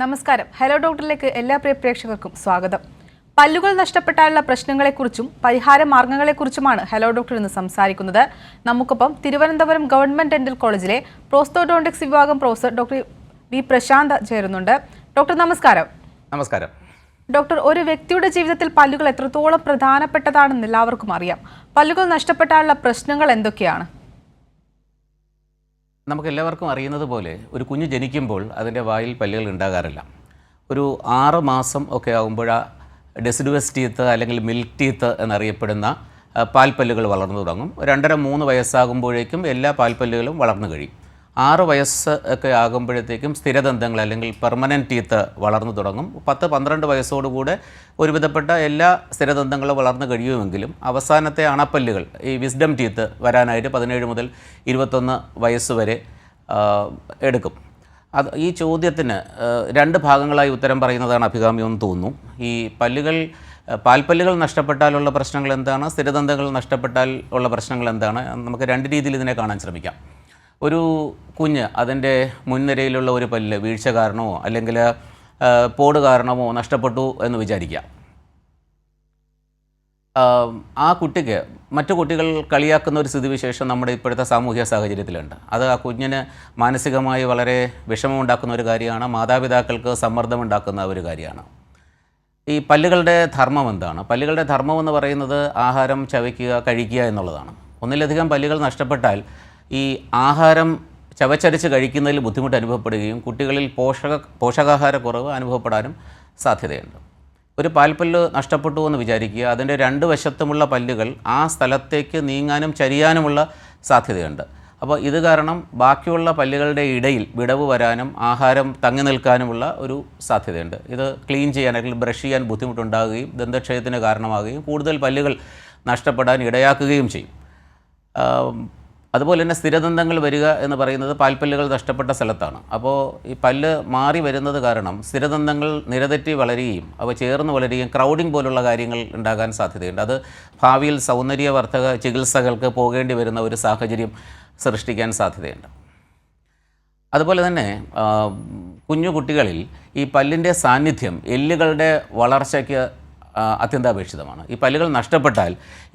നമസ്കാരം. ഹലോ ഡോക്ടറിലേക്ക് എല്ലാ പ്രിയ പ്രേക്ഷകർക്കും സ്വാഗതം. പല്ലുകൾ നഷ്ടപ്പെട്ടാലുള്ള പ്രശ്നങ്ങളെക്കുറിച്ചും പരിഹാര മാർഗങ്ങളെക്കുറിച്ചുമാണ് ഹലോ ഡോക്ടർ ഇന്ന് സംസാരിക്കുന്നത്. നമുക്കൊപ്പം തിരുവനന്തപുരം ഗവൺമെന്റ് ഡെന്റൽ കോളേജിലെ പ്രോസ്റ്റോഡോണ്ടിക്സ് വിഭാഗം പ്രൊഫസർ ഡോക്ടർ വി പ്രശാന്ത് ചേരുന്നുണ്ട്. ഡോക്ടർ നമസ്കാരം. നമസ്കാരം ഡോക്ടർ, ഒരു വ്യക്തിയുടെ ജീവിതത്തിൽ പല്ലുകൾ എത്രത്തോളം പ്രധാനപ്പെട്ടതാണെന്ന് എല്ലാവർക്കും അറിയാം. പല്ലുകൾ നഷ്ടപ്പെട്ടാലുള്ള പ്രശ്നങ്ങൾ എന്തൊക്കെയാണ്? നമുക്കെല്ലാവർക്കും അറിയുന്നത് പോലെ ഒരു കുഞ്ഞ് ജനിക്കുമ്പോൾ അതിൻ്റെ വായിൽ പല്ലുകൾ ഉണ്ടാകാറില്ല. ഒരു 6 മാസം ഒക്കെ ആകുമ്പോൾ ഡെസിഡുവസ് ടീത്ത് അല്ലെങ്കിൽ മിൽക്ക് ടീത്ത് എന്നറിയപ്പെടുന്ന പാൽപ്പല്ലുകൾ വളർന്നു തുടങ്ങും. 2.5-3 വയസ്സാകുമ്പോഴേക്കും എല്ലാ പാൽപ്പല്ലുകളും വളർന്നു കഴിയും. 6 വയസ്സ് ഒക്കെ ആകുമ്പോഴത്തേക്കും സ്ഥിരദന്തങ്ങൾ അല്ലെങ്കിൽ പെർമനൻറ്റ് ടീത്ത് വളർന്നു തുടങ്ങും. 10-12 വയസ്സോടുകൂടെ ഒരുവിധപ്പെട്ട എല്ലാ സ്ഥിരദന്തങ്ങളും വളർന്നു കഴിയുമെങ്കിലും അവസാനത്തെ അണപ്പല്ലുകൾ ഈ വിസ്ഡം ടീത്ത് വരാനായിട്ട് 17 മുതൽ 21 വയസ്സ് വരെ എടുക്കും. ഈ ചോദ്യത്തിന് 2 ഭാഗങ്ങളായി ഉത്തരം പറയുന്നതാണ് അഭികാമ്യമെന്ന് തോന്നുന്നു. ഈ പാൽപ്പല്ലുകൾ നഷ്ടപ്പെട്ടാലുള്ള പ്രശ്നങ്ങൾ എന്താണ്, സ്ഥിരദന്തങ്ങൾ നഷ്ടപ്പെട്ടാൽ ഉള്ള പ്രശ്നങ്ങൾ എന്താണ്, നമുക്ക് 2 രീതിയിൽ ഇതിനെ കാണാൻ ശ്രമിക്കാം. ഒരു കുഞ്ഞ് അതിൻ്റെ മുൻനിരയിലുള്ള ഒരു പല്ല് വീഴ്ച കാരണമോ അല്ലെങ്കിൽ പോട് കാരണമോ നഷ്ടപ്പെട്ടു എന്ന് വിചാരിക്കുക. ആ കുട്ടിക്ക് മറ്റു കുട്ടികൾ കളിയാക്കുന്ന ഒരു സ്ഥിതിവിശേഷം നമ്മുടെ ഇപ്പോഴത്തെ സാമൂഹ്യ സാഹചര്യത്തിലുണ്ട്. അത് ആ കുഞ്ഞിന് മാനസികമായി വളരെ വിഷമമുണ്ടാക്കുന്ന ഒരു കാര്യമാണ്, മാതാപിതാക്കൾക്ക് സമ്മർദ്ദമുണ്ടാക്കുന്ന ഒരു കാര്യമാണ്. ഈ പല്ലുകളുടെ ധർമ്മം എന്താണ്? പല്ലുകളുടെ ധർമ്മം എന്ന് പറയുന്നത് ആഹാരം ചവയ്ക്കുക, കഴിക്കുക എന്നുള്ളതാണ്. ഒന്നിലധികം പല്ലുകൾ നഷ്ടപ്പെട്ടാൽ ഈ ആഹാരം ചവച്ചരച്ച് കഴിക്കുന്നതിൽ ബുദ്ധിമുട്ട് അനുഭവപ്പെടുകയും കുട്ടികളിൽ പോഷകാഹാരക്കുറവ് അനുഭവപ്പെടാനും സാധ്യതയുണ്ട്. ഒരു പാൽപ്പല്ല് നഷ്ടപ്പെട്ടു എന്ന് വിചാരിക്കുക, അതിൻ്റെ 2 വശത്തുമുള്ള പല്ലുകൾ ആ സ്ഥലത്തേക്ക് നീങ്ങാനും ചരിയാനുമുള്ള സാധ്യതയുണ്ട്. അപ്പോൾ ഇത് കാരണം ബാക്കിയുള്ള പല്ലുകളുടെ ഇടയിൽ വിടവ് വരാനും ആഹാരം തങ്ങി നിൽക്കാനുമുള്ള ഒരു സാധ്യതയുണ്ട്. ഇത് ക്ലീൻ ചെയ്യാൻ അല്ലെങ്കിൽ ബ്രഷ് ചെയ്യാൻ ബുദ്ധിമുട്ടുണ്ടാകുകയും ദന്തക്ഷയത്തിന് കാരണമാകുകയും കൂടുതൽ പല്ലുകൾ നഷ്ടപ്പെടാൻ ഇടയാക്കുകയും ചെയ്യും. അതുപോലെ തന്നെ സ്ഥിരദന്തങ്ങൾ വരിക എന്ന് പറയുന്നത് പാൽപ്പല്ലുകൾ നഷ്ടപ്പെട്ട സ്ഥലത്താണ്. അപ്പോൾ ഈ പല്ല് മാറി വരുന്നത് കാരണം സ്ഥിരദന്തങ്ങൾ നിരതെറ്റി വളരുകയും അവ ചേർന്ന് വളരുകയും ക്രൗഡിംഗ് പോലുള്ള കാര്യങ്ങൾ ഉണ്ടാകാൻ സാധ്യതയുണ്ട്. അത് ഭാവിയിൽ സൗന്ദര്യവർദ്ധക ചികിത്സകൾക്ക് പോകേണ്ടി വരുന്ന ഒരു സാഹചര്യം സൃഷ്ടിക്കാൻ സാധ്യതയുണ്ട്. അതുപോലെ തന്നെ കുഞ്ഞു കുട്ടികളിൽ ഈ പല്ലിൻ്റെ സാന്നിധ്യം എല്ലുകളുടെ വളർച്ചയ്ക്ക് അത്യന്താപേക്ഷിതമാണ്. ഈ പല്ലുകൾ നഷ്ടപ്പെട്ടാൽ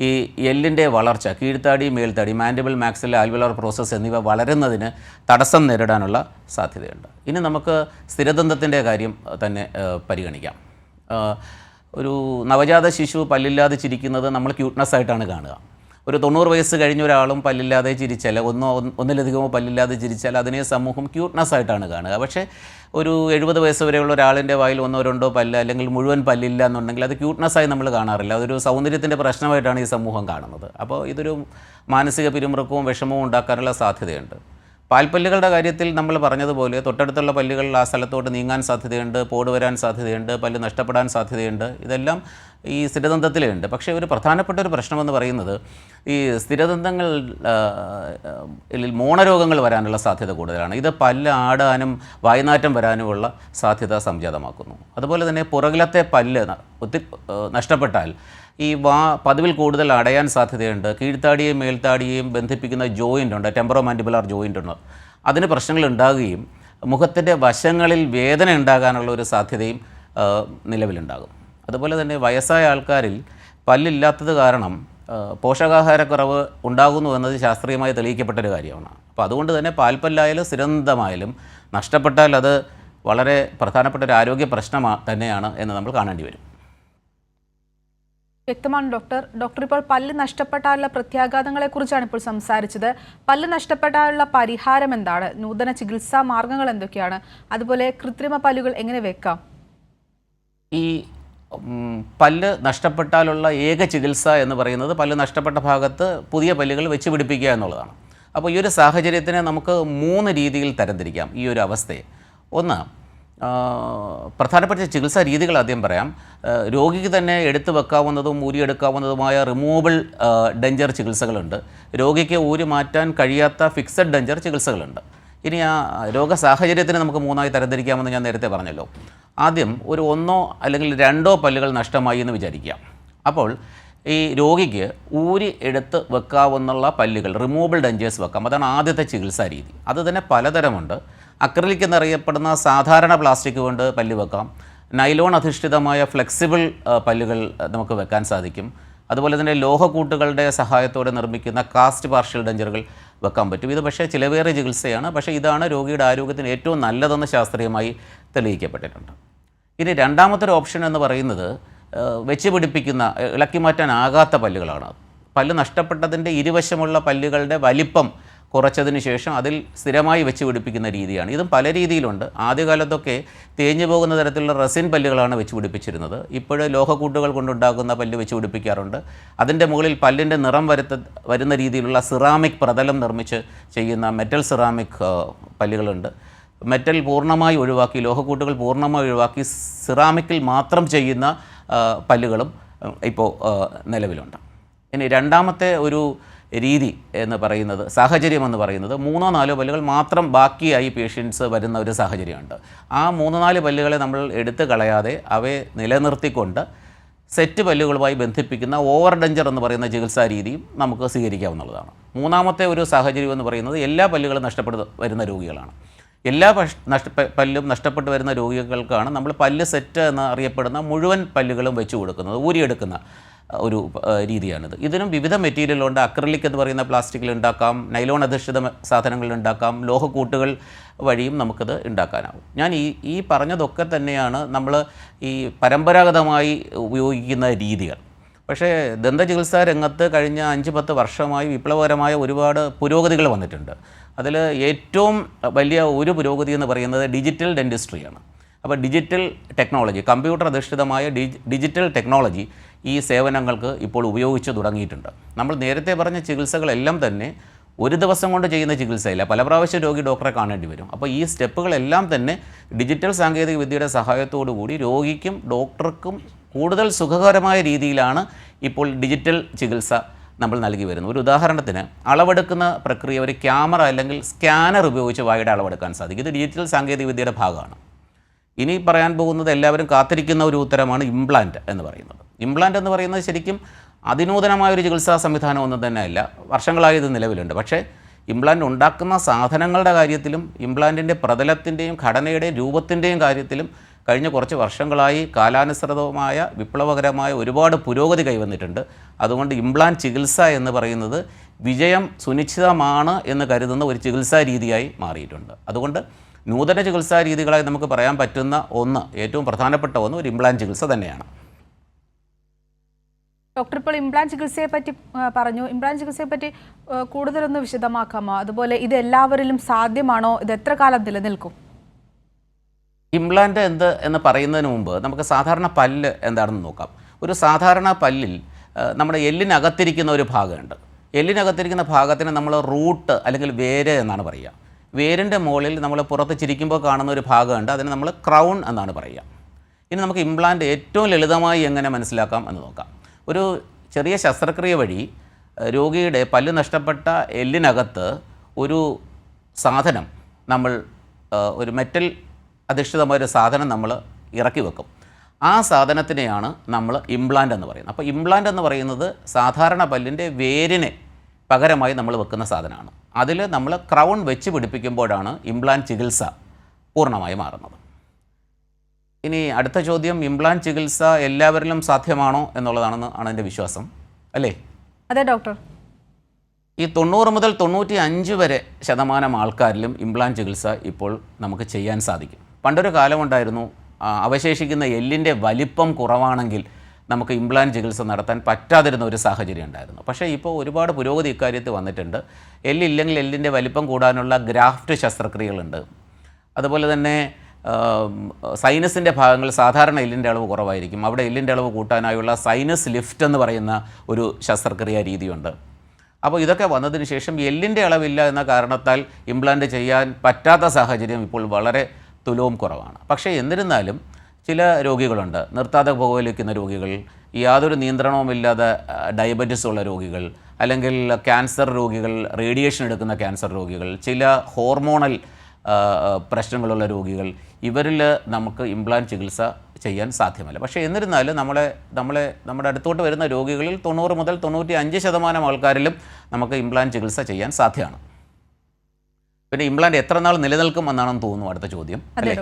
ഈ എല്ലിൻ്റെ വളർച്ച, കീഴ്ത്താടി, മേൽത്താടി, മാൻഡിബിൾ, മാക്സിൽ, ആൽവിയോളർ പ്രോസസ്സ് എന്നിവ വളരുന്നതിന് തടസ്സം നേരിടാനുള്ള സാധ്യതയുണ്ട്. ഇനി നമുക്ക് സ്ഥിരദന്തത്തിൻ്റെ കാര്യം തന്നെ പരിഗണിക്കാം. ഒരു നവജാത ശിശു പല്ലില്ലാതെ ചിരിക്കുന്നത് നമ്മൾ ക്യൂട്ട്നെസ് ആയിട്ടാണ് കാണുക. ഒരു 90 വയസ്സ് കഴിഞ്ഞ ഒരാളും പല്ലില്ലാതെ ചിരിച്ചാൽ, ഒന്നിലധികമോ പല്ലില്ലാതെ ചിരിച്ചാൽ അതിനെ സമൂഹം ക്യൂട്ട്നെസ് ആയിട്ടാണ് കാണുക. പക്ഷേ ഒരു 70 വയസ്സ് വരെയുള്ള ഒരാളിൻ്റെ വായിൽ 1-2 പല്ല് അല്ലെങ്കിൽ മുഴുവൻ പല്ലില്ല എന്നുണ്ടെങ്കിൽ അത് ക്യൂട്ട്നെസ്സായി നമ്മൾ കാണാറില്ല. അതൊരു സൗന്ദര്യത്തിൻ്റെ പ്രശ്നമായിട്ടാണ് ഈ സമൂഹം കാണുന്നത്. അപ്പോൾ ഇതൊരു മാനസിക പിരിമുറുക്കവും വിഷമവും ഉണ്ടാക്കാനുള്ള സാധ്യതയുണ്ട്. പാൽപ്പല്ലുകളുടെ കാര്യത്തിൽ നമ്മൾ പറഞ്ഞതുപോലെ തൊട്ടടുത്തുള്ള പല്ലുകൾ ആ സ്ഥലത്തോട്ട് നീങ്ങാൻ സാധ്യതയുണ്ട്, പോട് വരാൻ സാധ്യതയുണ്ട്, പല്ല് നഷ്ടപ്പെടാൻ സാധ്യതയുണ്ട്. ഇതെല്ലാം ഈ സ്ഥിരദന്തത്തിലുണ്ട്. പക്ഷേ ഒരു പ്രധാനപ്പെട്ട ഒരു പ്രശ്നമെന്ന് പറയുന്നത് ഈ സ്ഥിരദന്തങ്ങൾ മോണരോഗങ്ങൾ വരാനുള്ള സാധ്യത കൂടുതലാണ്. ഇത് പല്ല് ആടാനും വായ്നാറ്റം വരാനുമുള്ള സാധ്യത സംജാതമാക്കുന്നു. അതുപോലെ തന്നെ പുറകിലത്തെ പല്ല് നഷ്ടപ്പെട്ടാൽ ഈ പതിവിൽ കൂടുതൽ അടയാൻ സാധ്യതയുണ്ട്. കീഴ്ത്താടിയെയും മേൽത്താടിയെയും ബന്ധിപ്പിക്കുന്ന ജോയിൻ്റ് ഉണ്ട്, ടെമ്പറോ മാൻഡിബുലാർ ജോയിൻ്റ് ഉണ്ട്. അതിന് പ്രശ്നങ്ങൾ ഉണ്ടാകുകയും മുഖത്തിൻ്റെ വശങ്ങളിൽ വേദന ഉണ്ടാകാനുള്ള ഒരു സാധ്യതയും നിലവിലുണ്ടാകും. അതുപോലെ തന്നെ വയസ്സായ ആൾക്കാരിൽ പല്ലില്ലാത്തത് കാരണം പോഷകാഹാരക്കുറവ് ഉണ്ടാകുന്നു എന്നത് ശാസ്ത്രീയമായി തെളിയിക്കപ്പെട്ടൊരു കാര്യമാണ്. അപ്പോൾ അതുകൊണ്ട് തന്നെ പാൽപ്പല്ലായാലും സ്ഥിരദന്തമായാലും നഷ്ടപ്പെട്ടാൽ അത് വളരെ പ്രധാനപ്പെട്ട ഒരു ആരോഗ്യ പ്രശ്നം തന്നെയാണ് എന്ന് നമ്മൾ കാണേണ്ടി വരും. വ്യക്തമാണ് ഡോക്ടർ. ഡോക്ടർ ഇപ്പോൾ പല്ല് നഷ്ടപ്പെട്ടാലുള്ള പ്രത്യാഘാതങ്ങളെ കുറിച്ചാണ് ഇപ്പോൾ സംസാരിച്ചത്. പല്ല് നഷ്ടപ്പെട്ടാലുള്ള പരിഹാരം എന്താണ്? നൂതന ചികിത്സാ മാർഗങ്ങൾ എന്തൊക്കെയാണ്? അതുപോലെ കൃത്രിമ പല്ലുകൾ എങ്ങനെ വെക്കാം? ഈ പല്ല് നഷ്ടപ്പെട്ടാലുള്ള ഏക ചികിത്സ എന്ന് പറയുന്നത് പല്ല് നഷ്ടപ്പെട്ട ഭാഗത്ത് പുതിയ പല്ലുകൾ വെച്ച് പിടിപ്പിക്കുക എന്നുള്ളതാണ്. അപ്പോൾ ഈ ഒരു സാഹചര്യത്തിനെ നമുക്ക് 3 രീതിയിൽ തരംതിരിക്കാം. ഈ ഒരു അവസ്ഥയെ ഒന്ന്, പ്രധാനപ്പെട്ട ചികിത്സാ രീതികൾ ആദ്യം പറയാം. രോഗിക്ക് തന്നെ എടുത്തു വെക്കാവുന്നതും ഊരിയെടുക്കാവുന്നതുമായ റിമൂവബിൾ ഡെഞ്ചർ ചികിത്സകളുണ്ട്. രോഗിക്ക് ഊരി മാറ്റാൻ കഴിയാത്ത ഫിക്സഡ് ഡെഞ്ചർ ചികിത്സകളുണ്ട്. ഇനി ആ രോഗ സാഹചര്യത്തിന് നമുക്ക് 3ആയി തരംതിരിക്കാമെന്ന് ഞാൻ നേരത്തെ പറഞ്ഞല്ലോ. ആദ്യം ഒരു 1 അല്ലെങ്കിൽ 2 പല്ലുകൾ നഷ്ടമായി എന്ന് വിചാരിക്കുക. അപ്പോൾ ഈ രോഗിക്ക് ഊരി എടുത്ത് വെക്കാവുന്ന പല്ലുകൾ റിമൂവബിൾ ഡെഞ്ചേഴ്സ് വെക്കാം. അതാണ് ആദ്യത്തെ ചികിത്സാ രീതി. അത് തന്നെ പലതരമുണ്ട്. അക്രിലിക് എന്നറിയപ്പെടുന്ന സാധാരണ പ്ലാസ്റ്റിക് കൊണ്ട് പല്ല് വെക്കാം. നൈലോൺ അധിഷ്ഠിതമായ ഫ്ലെക്സിബിൾ പല്ലുകൾ നമുക്ക് വെക്കാൻ സാധിക്കും. അതുപോലെ തന്നെ ലോഹക്കൂട്ടുകളുടെ സഹായത്തോടെ നിർമ്മിക്കുന്ന കാസ്റ്റ് പാർഷ്യൽ ഡെഞ്ചറുകൾ വെക്കാൻ പറ്റും. ഇത് പക്ഷേ ചിലവേറിയ ചികിത്സയാണ്. പക്ഷേ ഇതാണ് രോഗിയുടെ ആരോഗ്യത്തിന് ഏറ്റവും നല്ലതെന്ന് ശാസ്ത്രീയമായി തെളിയിക്കപ്പെട്ടിട്ടുണ്ട്. ഇനി രണ്ടാമത്തെ ഒരു ഓപ്ഷൻ എന്ന് പറയുന്നത് വെച്ച് പിടിപ്പിക്കുന്ന, ഇളക്കി മാറ്റാനാകാത്ത പല്ലുകളാണ്. പല്ല് നഷ്ടപ്പെട്ടതിൻ്റെ ഇരുവശമുള്ള പല്ലുകളുടെ വലിപ്പം കുറച്ചതിന് ശേഷം അതിൽ സ്ഥിരമായി വെച്ച് പിടിപ്പിക്കുന്ന രീതിയാണ്. ഇതും പല രീതിയിലുണ്ട്. ആദ്യകാലത്തൊക്കെ തേഞ്ഞു പോകുന്ന തരത്തിലുള്ള റെസിൻ പല്ലുകളാണ് വെച്ച് പിടിപ്പിച്ചിരുന്നത്. ഇപ്പോൾ ലോഹക്കൂട്ടുകൾ കൊണ്ടുണ്ടാകുന്ന പല്ല് വെച്ച് പിടിപ്പിക്കാറുണ്ട്. അതിൻ്റെ മുകളിൽ പല്ലിൻ്റെ നിറം വരുന്ന രീതിയിലുള്ള സിറാമിക് പ്രതലം നിർമ്മിച്ച് ചെയ്യുന്ന മെറ്റൽ സിറാമിക് പല്ലുകളുണ്ട്. മെറ്റൽ പൂർണ്ണമായി ഒഴിവാക്കി, ലോഹക്കൂട്ടുകൾ പൂർണ്ണമായി ഒഴിവാക്കി സിറാമിക്കിൽ മാത്രം ചെയ്യുന്ന പല്ലുകളും ഇപ്പോൾ നിലവിലുണ്ട്. ഇനി രണ്ടാമത്തെ ഒരു രീതി എന്ന് പറയുന്നത്, സാഹചര്യം എന്ന് പറയുന്നത് 3-4 പല്ലുകൾ മാത്രം ബാക്കിയായി പേഷ്യൻസ് വരുന്ന ഒരു സാഹചര്യമുണ്ട്. ആ 3-4 പല്ലുകളെ നമ്മൾ എടുത്തു കളയാതെ അവയെ നിലനിർത്തിക്കൊണ്ട് സെറ്റ് പല്ലുകളുമായി ബന്ധിപ്പിക്കുന്ന ഓവർ ഡെഞ്ചർ എന്ന് പറയുന്ന ചികിത്സാ രീതിയും നമുക്ക് സ്വീകരിക്കാവുന്നതാണ്. മൂന്നാമത്തെ ഒരു സാഹചര്യം എന്ന് പറയുന്നത് എല്ലാ പല്ലുകളും നഷ്ടപ്പെട്ടു വരുന്ന രോഗികളാണ്. എല്ലാ പല്ലും നഷ്ടപ്പെട്ടു വരുന്ന രോഗികൾക്കാണ് നമ്മൾ പല്ല് സെറ്റ് എന്ന് അറിയപ്പെടുന്ന മുഴുവൻ പല്ലുകളും വെച്ച് കൊടുക്കുന്നത്, ഊരിയെടുക്കുന്ന ഒരു രീതിയാണിത്. ഇതിനും വിവിധ മെറ്റീരിയലുണ്ട്. അക്രിലിക് എന്ന് പറയുന്ന പ്ലാസ്റ്റിക്കിൽ ഉണ്ടാക്കാം, നൈലോൺ അധിഷ്ഠിത സാധനങ്ങളിൽ ഉണ്ടാക്കാം, ലോഹക്കൂട്ടുകൾ വഴിയും നമുക്കിത് ഉണ്ടാക്കാനാവും. ഞാൻ ഈ പറഞ്ഞതൊക്കെ തന്നെയാണ് നമ്മൾ ഈ പരമ്പരാഗതമായി ഉപയോഗിക്കുന്ന രീതികൾ. പക്ഷേ ദന്തചികിത്സാ രംഗത്ത് കഴിഞ്ഞ 5-10 വർഷമായി വിപ്ലവകരമായ ഒരുപാട് പുരോഗതികൾ വന്നിട്ടുണ്ട്. അതിൽ ഏറ്റവും വലിയ ഒരു പുരോഗതി എന്ന് പറയുന്നത് ഡിജിറ്റൽ ഡെൻറ്റിസ്ട്രിയാണ്. അപ്പോൾ ഡിജിറ്റൽ ടെക്നോളജി, കമ്പ്യൂട്ടർ അധിഷ്ഠിതമായ ഡിജിറ്റൽ ടെക്നോളജി ഈ സേവനങ്ങൾക്ക് ഇപ്പോൾ ഉപയോഗിച്ച് തുടങ്ങിയിട്ടുണ്ട്. നമ്മൾ നേരത്തെ പറഞ്ഞ ചികിത്സകളെല്ലാം തന്നെ ഒരു ദിവസം കൊണ്ട് ചെയ്യുന്ന ചികിത്സയില്ല, പല പ്രാവശ്യം രോഗി ഡോക്ടറെ കാണേണ്ടി വരും. അപ്പോൾ ഈ സ്റ്റെപ്പുകളെല്ലാം തന്നെ ഡിജിറ്റൽ സാങ്കേതിക വിദ്യയുടെ സഹായത്തോടു കൂടി രോഗിക്കും ഡോക്ടർക്കും കൂടുതൽ സുഖകരമായ രീതിയിലാണ് ഇപ്പോൾ ഡിജിറ്റൽ ചികിത്സ നമ്മൾ നൽകി വരുന്നത്. ഒരു ഉദാഹരണത്തിന് അളവെടുക്കുന്ന പ്രക്രിയ ഒരു ക്യാമറ അല്ലെങ്കിൽ സ്കാനർ ഉപയോഗിച്ച് വായുടെ അളവെടുക്കാൻ സാധിക്കും. ഇത് ഡിജിറ്റൽ സാങ്കേതിക വിദ്യയുടെ ഭാഗമാണ്. ഇനി പറയാൻ പോകുന്നത് എല്ലാവരും കാത്തിരിക്കുന്ന ഒരു ഉത്തരമാണ് ഇംപ്ലാന്റ് എന്ന് പറയുന്നത്. ഇംപ്ലാന്റ് എന്ന് പറയുന്നത് ശരിക്കും അതിനൂതനമായൊരു ചികിത്സാ സംവിധാനമൊന്നും തന്നെയല്ല, വർഷങ്ങളായി ഇത് നിലവിലുണ്ട്. പക്ഷേ ഇംപ്ലാന്റ് ഉണ്ടാക്കുന്ന സാധനങ്ങളുടെ കാര്യത്തിലും ഇംപ്ലാന്റിൻ്റെ പ്രതലത്തിൻ്റെയും ഘടനയുടെയും രൂപത്തിൻ്റെയും കാര്യത്തിലും കഴിഞ്ഞ കുറച്ച് വർഷങ്ങളായി കാലാനുസൃതമായ വിപ്ലവകരമായ ഒരുപാട് പുരോഗതി കൈവന്നിട്ടുണ്ട്. അതുകൊണ്ട് ഇംപ്ലാന്റ് ചികിത്സ എന്ന് പറയുന്നത് വിജയം സുനിശ്ചിതമാണ് എന്ന് കരുതുന്ന ഒരു ചികിത്സാ രീതിയായി മാറിയിട്ടുണ്ട്. അതുകൊണ്ട് നൂതന ചികിത്സാ രീതികളായി നമുക്ക് പറയാൻ പറ്റുന്ന ഒന്ന്, ഏറ്റവും പ്രധാനപ്പെട്ട ഒന്ന് ഒരു ഇംപ്ലാന്റ് ചികിത്സ തന്നെയാണ്. ഡോക്ടർ ഇപ്പോൾ ഇംപ്ലാന്റ് ചികിത്സയെ പറ്റി പറഞ്ഞു. ഇംപ്ലാന്റ് ചികിത്സയെ പറ്റി കൂടുതലൊന്ന് വിശദമാക്കാമോ? അതുപോലെ ഇത് എല്ലാവരിലും സാധ്യമാണോ? ഇത് എത്ര കാലം നിലനിൽക്കും? ഇംപ്ലാന്റ് എന്ന് പറയുന്നതിന് മുമ്പ് നമുക്ക് സാധാരണ പല്ല് എന്താണെന്ന് നോക്കാം. ഒരു സാധാരണ പല്ലിൽ നമ്മുടെ എല്ലിനകത്തിരിക്കുന്ന ഒരു ഭാഗമുണ്ട്. എല്ലിനകത്തിരിക്കുന്ന ഭാഗത്തിന് നമ്മൾ റൂട്ട് അല്ലെങ്കിൽ വേര് എന്നാണ് പറയുക. വേരിൻ്റെ മുകളിൽ നമ്മൾ പുറത്ത് ചിരിക്കുമ്പോൾ കാണുന്ന ഒരു ഭാഗമുണ്ട്, അതിന് നമ്മൾ ക്രൗൺ എന്നാണ് പറയുക. ഇനി നമുക്ക് ഇംപ്ലാന്റ് ഏറ്റവും ലളിതമായി എങ്ങനെ മനസ്സിലാക്കാം എന്ന് നോക്കാം. ഒരു ചെറിയ ശസ്ത്രക്രിയ വഴി രോഗിയുടെ പല്ല് നഷ്ടപ്പെട്ട എല്ലിനകത്ത് ഒരു സാധനം നമ്മൾ ഒരു മെറ്റൽ അധിഷ്ഠിതമായൊരു സാധനം നമ്മൾ ഇറക്കി വെക്കും. ആ സാധനത്തിനെയാണ് നമ്മൾ ഇംപ്ലാന്റ് എന്ന് പറയുന്നത്. അപ്പോൾ ഇംപ്ലാന്റ് എന്ന് പറയുന്നത് സാധാരണ പല്ലിൻ്റെ വേരിനെ പകരമായി നമ്മൾ വെക്കുന്ന സാധനമാണ്. അതിൽ നമ്മൾ ക്രൗൺ വെച്ച് പിടിപ്പിക്കുമ്പോഴാണ് ഇംപ്ലാന്റ് ചികിത്സ പൂർണ്ണമായി മാറുന്നത്. ഇനി അടുത്ത ചോദ്യം, ഇംപ്ലാന്റ് ചികിത്സ എല്ലാവരിലും സാധ്യമാണോ എന്നുള്ളതാണെന്ന് എൻ്റെ വിശ്വാസം, അല്ലേ? അതെ ഡോക്ടർ. ഈ 90 മുതൽ 95 വരെ ശതമാനം ആൾക്കാരിലും ഇംപ്ലാന്റ് ചികിത്സ ഇപ്പോൾ നമുക്ക് ചെയ്യാൻ സാധിക്കും. പണ്ടൊരു കാലമുണ്ടായിരുന്നു, അവശേഷിക്കുന്ന എല്ലിൻ്റെ വലിപ്പം കുറവാണെങ്കിൽ നമുക്ക് ഇംപ്ലാന്റ് ചികിത്സ നടത്താൻ പറ്റാതിരുന്ന ഒരു സാഹചര്യം ഉണ്ടായിരുന്നു. പക്ഷേ ഇപ്പോൾ ഒരുപാട് പുരോഗതി ഇക്കാര്യത്തിൽ വന്നിട്ടുണ്ട്. എല്ലില്ലെങ്കിൽ എല്ലിൻ്റെ വലിപ്പം കൂടാനുള്ള ഗ്രാഫ്റ്റ് ശസ്ത്രക്രിയകളുണ്ട്. അതുപോലെ തന്നെ സൈനസിൻ്റെ ഭാഗങ്ങൾ സാധാരണ എല്ലിൻ്റെ അളവ് കുറവായിരിക്കും, അവിടെ എല്ലിൻ്റെ അളവ് കൂട്ടാനായുള്ള സൈനസ് ലിഫ്റ്റ് എന്ന് പറയുന്ന ഒരു ശസ്ത്രക്രിയാ രീതിയുണ്ട്. അപ്പോൾ ഇതൊക്കെ വന്നതിന് ശേഷം എല്ലിൻ്റെ അളവില്ല എന്ന കാരണത്താൽ ഇംപ്ലാന്റ് ചെയ്യാൻ പറ്റാത്ത സാഹചര്യം ഇപ്പോൾ വളരെ തുലവും കുറവാണ്. പക്ഷേ എന്നിരുന്നാലും ചില രോഗികളുണ്ട്, നിർത്താതെ പുകവലിക്കുന്ന രോഗികൾ, യാതൊരു നിയന്ത്രണവുമില്ലാതെ ഡയബറ്റിസ് ഉള്ള രോഗികൾ, അല്ലെങ്കിൽ ക്യാൻസർ രോഗികൾ, റേഡിയേഷൻ എടുക്കുന്ന ക്യാൻസർ രോഗികൾ, ചില ഹോർമോണൽ പ്രശ്നങ്ങളുള്ള രോഗികൾ, ഇവരിൽ നമുക്ക് ഇംപ്ലാന്റ് ചികിത്സ ചെയ്യാൻ സാധ്യമല്ല. പക്ഷേ എന്നിരുന്നാലും നമ്മുടെ അടുത്തോട്ട് വരുന്ന രോഗികളിൽ 90 മുതൽ 95% ആൾക്കാരിലും നമുക്ക് ഇംപ്ലാന്റ് ചികിത്സ ചെയ്യാൻ സാധ്യമാണ്. പിന്നെ ഇംപ്ലാന്റ് എത്ര നാൾ നിലനിൽക്കും എന്നാണെന്ന് തോന്നുന്നു അടുത്ത ചോദ്യം അല്ലേ?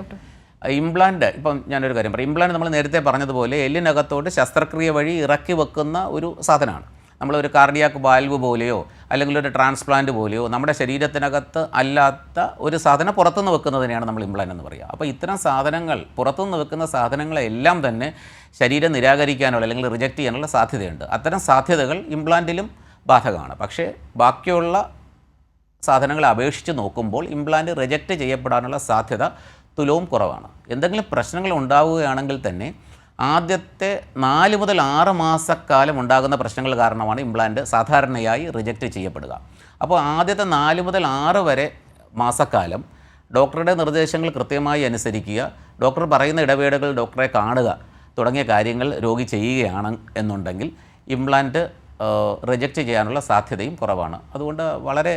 ഇംപ്ലാന്റ് ഇപ്പം ഞാനൊരു കാര്യം പറയാം. ഇംപ്ലാന്റ് നമ്മൾ നേരത്തെ പറഞ്ഞതുപോലെ എല്ലിനകത്തോട്ട് ശസ്ത്രക്രിയ വഴി ഇറക്കി വെക്കുന്ന ഒരു സാധനമാണ്. നമ്മളൊരു കാർഡിയാക്ക് വാൽവ് പോലെയോ അല്ലെങ്കിൽ ഒരു ട്രാൻസ്പ്ലാന്റ് പോലെയോ നമ്മുടെ ശരീരത്തിനകത്ത് അല്ലാത്ത ഒരു സാധനം പുറത്തുനിന്ന് വെക്കുന്നതിനെയാണ് നമ്മൾ ഇംപ്ലാന്റ് എന്ന് പറയുക. അപ്പോൾ ഇത്തരം സാധനങ്ങൾ പുറത്തുനിന്ന് വെക്കുന്ന സാധനങ്ങളെല്ലാം തന്നെ ശരീരം നിരാകരിക്കാനുള്ള അല്ലെങ്കിൽ റിജക്റ്റ് ചെയ്യാനുള്ള സാധ്യതയുണ്ട്. അത്തരം സാധ്യതകൾ ഇംപ്ലാന്റിലും ബാധകമാണ്. പക്ഷേ ബാക്കിയുള്ള സാധനങ്ങളെ അപേക്ഷിച്ച് നോക്കുമ്പോൾ ഇംപ്ലാന്റ് റിജക്റ്റ് ചെയ്യപ്പെടാനുള്ള സാധ്യത തുലവും കുറവാണ്. എന്തെങ്കിലും പ്രശ്നങ്ങൾ ഉണ്ടാവുകയാണെങ്കിൽ തന്നെ ആദ്യത്തെ 4 മുതൽ 6 മാസക്കാലം ഉണ്ടാകുന്ന പ്രശ്നങ്ങൾ കാരണമാണ് ഇംപ്ലാന്റ് സാധാരണയായി റിജക്റ്റ് ചെയ്യപ്പെടുക. അപ്പോൾ ആദ്യത്തെ 4 മുതൽ 6 വരെ മാസക്കാലം ഡോക്ടറുടെ നിർദ്ദേശങ്ങൾ കൃത്യമായി അനുസരിക്കുക, ഡോക്ടർ പറയുന്ന ഇടവേളകൾ ഡോക്ടറെ കാണുക തുടങ്ങിയ കാര്യങ്ങൾ രോഗി ചെയ്യുകയാണ് എന്നുണ്ടെങ്കിൽ ഇംപ്ലാന്റ് റിജക്റ്റ് ചെയ്യാനുള്ള സാധ്യതയും കുറവാണ്. അതുകൊണ്ട് വളരെ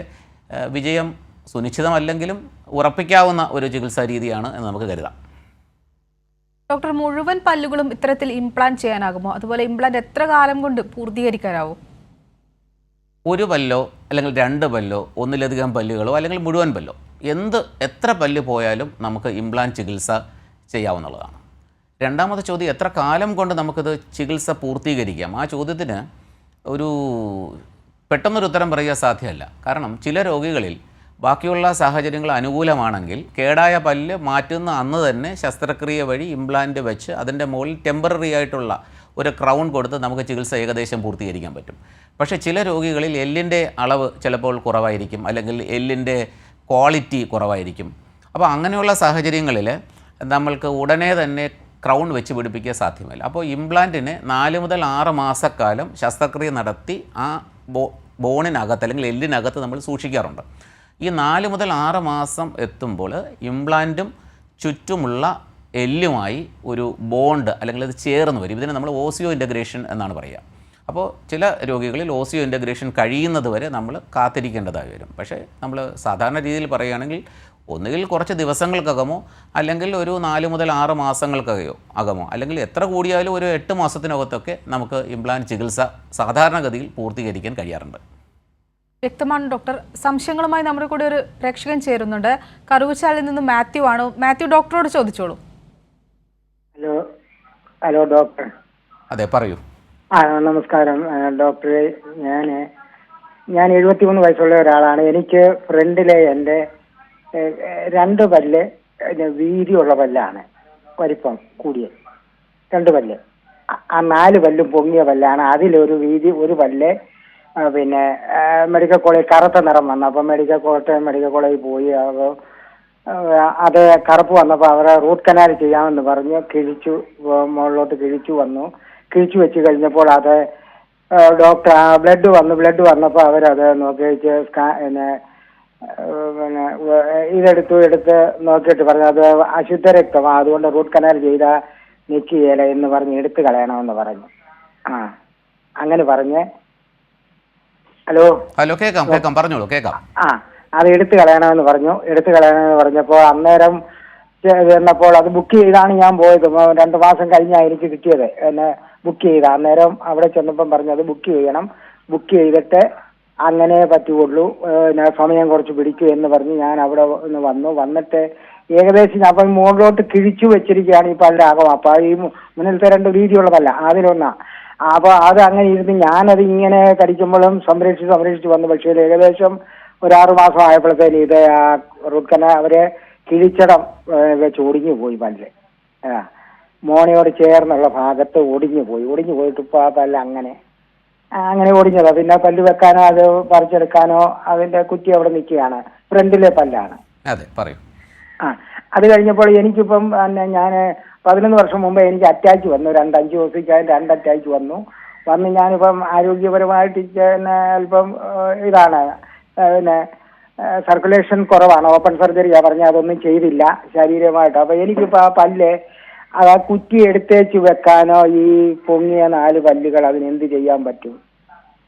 വിജയം സുനിശ്ചിതമല്ലെങ്കിലും ഉറപ്പിക്കാവുന്ന ഒരു ചികിത്സാ രീതിയാണ് എന്ന് നമുക്ക് കരുതാം. ഡോക്ടർ, മുഴുവൻ പല്ലുകളും ഇത്തരത്തിൽ ഇംപ്ലാന്റ് ചെയ്യാനാകുമോ? അതുപോലെ ഇംപ്ലാന്റ് എത്ര കാലം കൊണ്ട് പൂർത്തീകരിക്കാനാവും? ഒരു പല്ലോ അല്ലെങ്കിൽ 2 പല്ലോ ഒന്നിലധികം പല്ലുകളോ അല്ലെങ്കിൽ മുഴുവൻ പല്ലോ എത്ര പല്ല് പോയാലും നമുക്ക് ഇംപ്ലാന്റ് ചികിത്സ ചെയ്യാവുന്നതാണ്. രണ്ടാമത്തെ ചോദ്യം, എത്ര കാലം കൊണ്ട് നമുക്കിത് ചികിത്സ പൂർത്തീകരിക്കാം? ആ ചോദ്യത്തിന് ഒരു പെട്ടെന്നൊരു ഉത്തരം പറയുക സാധ്യമല്ല. കാരണം ചില രോഗികളിൽ ബാക്കിയുള്ള സാഹചര്യങ്ങൾ അനുകൂലമാണെങ്കിൽ കേടായ പല്ല് മാറ്റുന്ന അന്ന് തന്നെ ശസ്ത്രക്രിയ വഴി ഇംപ്ലാന്റ് വെച്ച് അതിൻ്റെ മുകളിൽ ടെമ്പററി ആയിട്ടുള്ള ഒരു ക്രൗൺ കൊടുത്ത് നമുക്ക് ചികിത്സ ഏകദേശം പൂർത്തീകരിക്കാൻ പറ്റും. പക്ഷേ ചില രോഗികളിൽ എല്ലിൻ്റെ അളവ് ചിലപ്പോൾ കുറവായിരിക്കും, അല്ലെങ്കിൽ എല്ലിൻ്റെ ക്വാളിറ്റി കുറവായിരിക്കും. അപ്പോൾ അങ്ങനെയുള്ള സാഹചര്യങ്ങളിൽ നമ്മൾക്ക് ഉടനെ തന്നെ ക്രൗൺ വെച്ച് പിടിപ്പിക്കുക സാധ്യമല്ല. അപ്പോൾ ഇംപ്ലാന്റിന് 4 മുതൽ 6 മാസക്കാലം ശസ്ത്രക്രിയ നടത്തി ആ ബോണിനകത്ത് അല്ലെങ്കിൽ എല്ലിനകത്ത് നമ്മൾ സൂക്ഷിക്കാറുണ്ട്. ഈ 4 മുതൽ 6 മാസം എത്തുമ്പോൾ ഇംപ്ലാന്റും ചുറ്റുമുള്ള എല്ലുമായി ഒരു ബോണ്ട് അല്ലെങ്കിൽ അത് ചേർന്ന് വരും. ഇതിനെ നമ്മൾ ഓസിയോ ഇൻ്റഗ്രേഷൻ എന്നാണ് പറയുക. അപ്പോൾ ചില രോഗികളിൽ ഓസിയോ ഇൻ്റഗ്രേഷൻ കഴിയുന്നത് വരെ നമ്മൾ കാത്തിരിക്കേണ്ടതായി വരും. പക്ഷേ നമ്മൾ സാധാരണ രീതിയിൽ പറയുകയാണെങ്കിൽ ഒന്നുകിൽ കുറച്ച് ദിവസങ്ങൾക്കകമോ അല്ലെങ്കിൽ ഒരു 4 മുതൽ 6 മാസങ്ങൾക്കകമോ അല്ലെങ്കിൽ എത്ര കൂടിയാലും ഒരു 8 മാസത്തിനകത്തൊക്കെ നമുക്ക് ഇംപ്ലാന്റ് ചികിത്സ സാധാരണഗതിയിൽ പൂർത്തീകരിക്കാൻ കഴിയാറുണ്ട്. വ്യക്തമാണ് ഡോക്ടർ. സംശയങ്ങളുമായി നമ്മുടെ കൂടെ ഒരു പ്രേക്ഷകൻ ചേരുന്നുണ്ട്. കറുവച്ചാലിൽ നിന്ന് മാത്യു ആണ്. മാത്യു, ഡോക്ടറോട് ചോദിച്ചോളൂ. Hello doctor. അതെ, പറയൂ. നമസ്കാരം ഡോക്ടറെ. ഞാൻ 73 വയസ്സുള്ള ഒരാളാണ്. എനിക്ക് ഫ്രണ്ടിലെ എൻ്റെ 2 പല്ല് വീതിയുള്ള പല്ലാണ്, വലിപ്പം കൂടിയ 2 പല്ല്. ആ 4 പല്ലും പൊങ്ങിയ പല്ലാണ്. അതിലൊരു ഒരു പല്ല് പിന്നെ മെഡിക്കൽ കോളേജ് കറുത്ത നിറം വന്നു. അപ്പോൾ കോട്ടയം മെഡിക്കൽ കോളേജിൽ പോയി. അപ്പോൾ അത് കറുപ്പ് വന്നപ്പോൾ അവരെ റൂട്ട് കനാൽ ചെയ്യാമെന്ന് പറഞ്ഞ് കിഴിച്ചു, മുകളിലോട്ട് കിഴിച്ചു വെച്ച് കഴിഞ്ഞപ്പോൾ അത് ഡോക്ടർ ബ്ലഡ് വന്നപ്പോൾ അവരത് നോക്കി പിന്നെ എടുത്ത് നോക്കിയിട്ട് പറഞ്ഞു അത് അശുദ്ധ രക്തമാണ്, അതുകൊണ്ട് റൂട്ട് കനാൽ ചെയ്താൽ നിൽക്കുകയില്ല എന്ന് പറഞ്ഞ് എടുത്ത് കളയണമെന്ന് പറഞ്ഞു. അങ്ങനെ പറഞ്ഞ് ഹലോ കേൾക്കാം പറഞ്ഞോളൂ. കേൾക്കാം. അത് എടുത്തു കളയണമെന്ന് പറഞ്ഞപ്പോൾ അന്നേരം ചെന്നപ്പോൾ അത് ബുക്ക് ചെയ്താണ് ഞാൻ പോയത്. 2 മാസം കഴിഞ്ഞാണ് എനിക്ക് കിട്ടിയത്. എന്നെ ബുക്ക് ചെയ്ത അന്നേരം അവിടെ ചെന്നപ്പം പറഞ്ഞു അത് ബുക്ക് ചെയ്യണം, ബുക്ക് ചെയ്തിട്ട് അങ്ങനെ പറ്റുള്ളൂ, സമയം കുറച്ച് പിടിക്കും എന്ന് പറഞ്ഞ് ഞാൻ അവിടെ വന്നിട്ട് ഏകദേശം അപ്പം മുകളിലോട്ട് കിഴിച്ചു വെച്ചിരിക്കുകയാണ് ഈ പല്ലിൻ്റെ അകം. അപ്പോൾ ഈ മുന്നിലത്തെ 2 വീതിയുള്ളതല്ല, അതിലൊന്നാ. അപ്പോൾ അത് അങ്ങനെ ഇരുന്ന് ഞാനത് ഇങ്ങനെ കടിക്കുമ്പോഴും സംരക്ഷിച്ച് വന്നു. പക്ഷേ ഏകദേശം ഒരു 6 മാസം ആയപ്പോഴത്തേന് ഇത് റൂട്ട് കനാൽ അവരെ കിഴിച്ചടം വെച്ച് ഒടിഞ്ഞു പോയി പല്ല്. മോണയോട് ചേർന്നുള്ള ഭാഗത്ത് ഒടിഞ്ഞു പോയിട്ട് ഇപ്പോൾ ആ പല്ല് അങ്ങനെ ഒടിഞ്ഞതാ. പിന്നെ പല്ല് വെക്കാനോ അത് പറിച്ചെടുക്കാനോ അതിന്റെ കുറ്റി അവിടെ നിൽക്കുകയാണ്. ഫ്രണ്ടിലെ പല്ലാണ്. അതെ, പറയൂ. അത് കഴിഞ്ഞപ്പോൾ എനിക്കിപ്പം ഞാൻ 11 വർഷം മുമ്പ് എനിക്ക് അറ്റാക്ക് വന്നു. 5 ദിവസത്തേക്കായി 2 അറ്റാക്ക് വന്നു. ഞാനിപ്പം ആരോഗ്യപരമായിട്ട് അല്പം ഇതാണ്, പിന്നെ സർക്കുലേഷൻ കുറവാണ്. ഓപ്പൺ സർജറിയാണ് പറഞ്ഞാൽ അതൊന്നും ചെയ്തില്ല ശാരീരികമായിട്ട്. അപ്പോൾ എനിക്കിപ്പോൾ ആ പല്ല് അത് കുറ്റി എടുത്തേച്ച് വെക്കാനോ ഈ പൊങ്ങിയ 4 പല്ലുകൾ അതിനെന്ത് ചെയ്യാൻ പറ്റും?